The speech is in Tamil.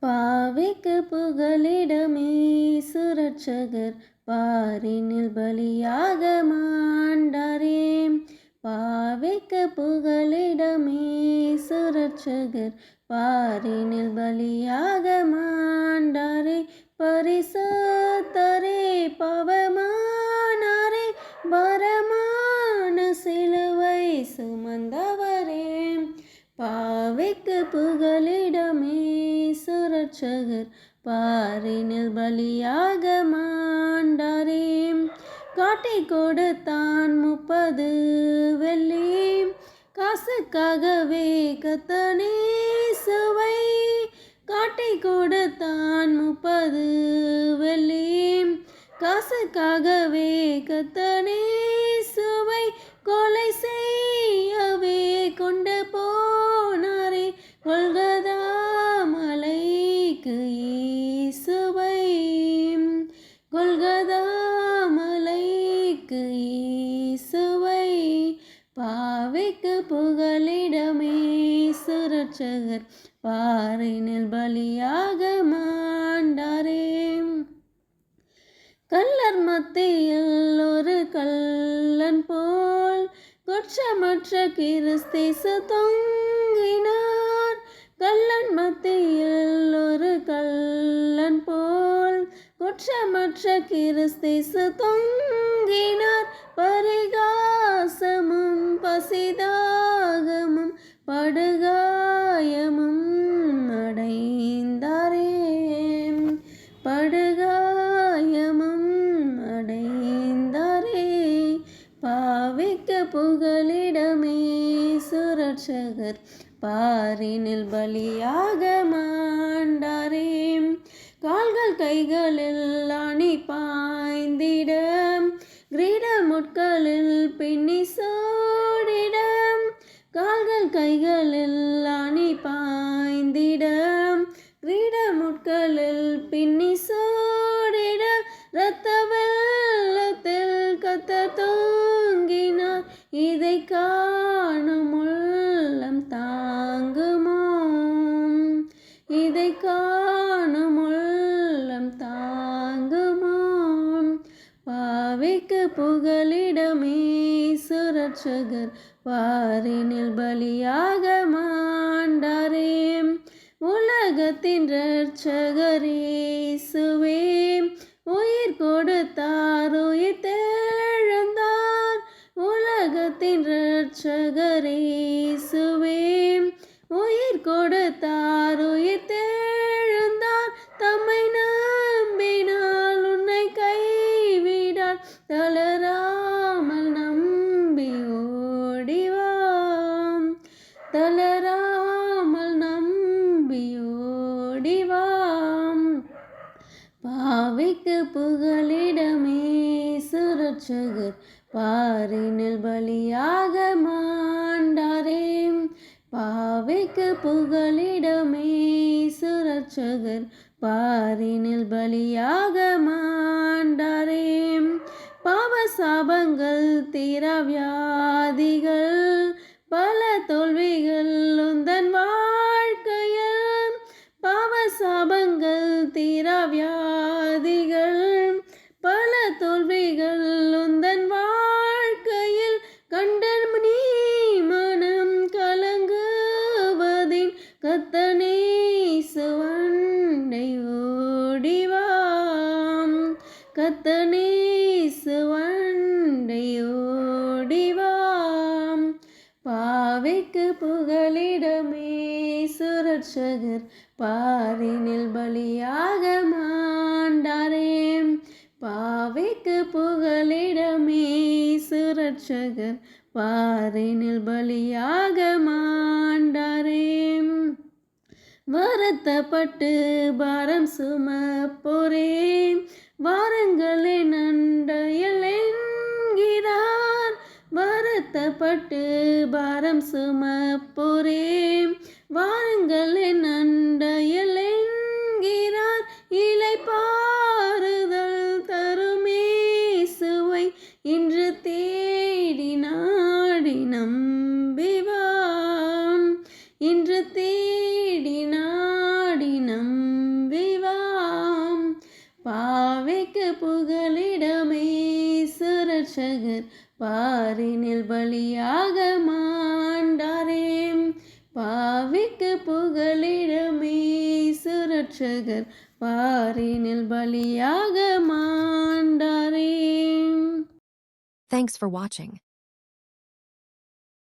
பாவிக்கு புகலிடமே சுரட்சகர் பாரினில் பலியாக மாண்டாரே. பாவிக்கு புகலிடமே சுரட்சகர் பாரினில் பலியாக மாண்டாரே. பரிசுத்தரே பவமானாரே பரமான சிலுவை சுமந்தவரே. பாவிக்கு புகலிடமே சுரட்சகர் பாரினில் பலியாக மாண்டாரே. காட்டி கொடுத்தான் 30 வெள்ளி காசுக்காகவே கத்தனே சுவை. காட்டி கொடுத்தான் 30 வெள்ளி காசுக்காகவே கத்தனே சுவை. கொலை செய்யவே கொண்டு போனாரே கொல்கதா மலைக்கு இயேசுவை. கொல்கதா மலைக்கு இயேசுவை. பாவிக்கு புகலிடமே சுரட்சகர் பாரினில் பலியாக மாண்டாரே. கள்ளர் மத்தியில் ஒரு கள்ளன் போல் குற்றமற்ற கிறிஸ்தேசு தொங்கினார். கள்ளன் மத்தியில் ஒரு கள்ளன் போல் குற்றமற்ற கிறிஸ்தேசு தொங்கினார். பரிகாசமும் பசிதாகமும் படுகாயமும் அடைந்தாரே. படுகாயமும் அடைந்தாரே. பாவிக்கு புகலிடமே சுரட்சகர் பாரினில் பலியாக மாண்டாரே. கால்கள் கைகளில் அணி பாய்ந்திட கிரீடமுட்களில் பின்னி சூடிட. கால்கள் கைகளில் அணி பாய்ந்திட கிரீடமுட்களில் பின்னி சூடிட. இரத்த வெள்ளத்தில் கத்தர் தூங்கினார். இதை காணும் உள்ளம் தாங்குமோ? இதை காணும் உள்ளம் தாங்குமோ? பாவிக்கு புகலிடமே சுரட்சகர் பாரினில் பலியாக மாண்டாரே. உலகத்தின் இரட்சகர் இயேசுவே உயிர் கொடுத்தார் உயிர் தெழுந்தார். உலகத்தின் இரட்சகர் இயேசுவே உயிர் கொடுத்தார் உயிர் தெழுந்தார். தம்மை நம்பினால் உன்னை கைவிடார். தளராமல் நம்பி ஓடிவாம். தளராமல் நம்பி ஓடிவாம். பாவிக்கு புகலிடமே சுரட்சகர் பாரினில் பலியாக மாண்டாரே. பாவிக்கு புகலிடமே சுரட்சகர் பாரினில் பலியாக மாண்டாரே. பாவ சாபங்கள் தீராவியாதிகள் பல தோல்விகள் உந்தன் வாழ்க்கையில். பாவ சாபங்கள் தீராவியாதிகள் பல தோல்விகள் உந்தன் வாழ்க்கையில். கண்டன் நீ மனம் கலங்குவதின் கத்தனே சுவண்டை ஓடிவாம். கத்தனே சுவண்டை ஓடிவாம். பாவிக்கு புகலிடமே சுரட்சகர் பாரினில் பலியாக மாண்டாரே. பாவிக்கு புகலிடமே சுரட்சகர் பாரினில் பலியாக மாண்டாரே. வருத்தப்பட்டு பாரம் சுமப்போரே வாருங்களே நண்டையில் என்கிறார். வருத்தப்பட்டு பாரம் சுமப்போரே வாருங்களே நண்டையில் என்கிறார். இளைப்பாறுதல் தருமே சுவை இன்று தேடி நாடி நம்பிவாம். இன்று தேடி நாடி நம்பி பாவிக்கு புகலிடமே சுரட்சகர் பாரினில் பலியாக மாண்டாரே. பாவிக்கு புகலிடமே சுரட்சகர் பாரினில் பலியாக மாண்டாரே. Thanks for watching.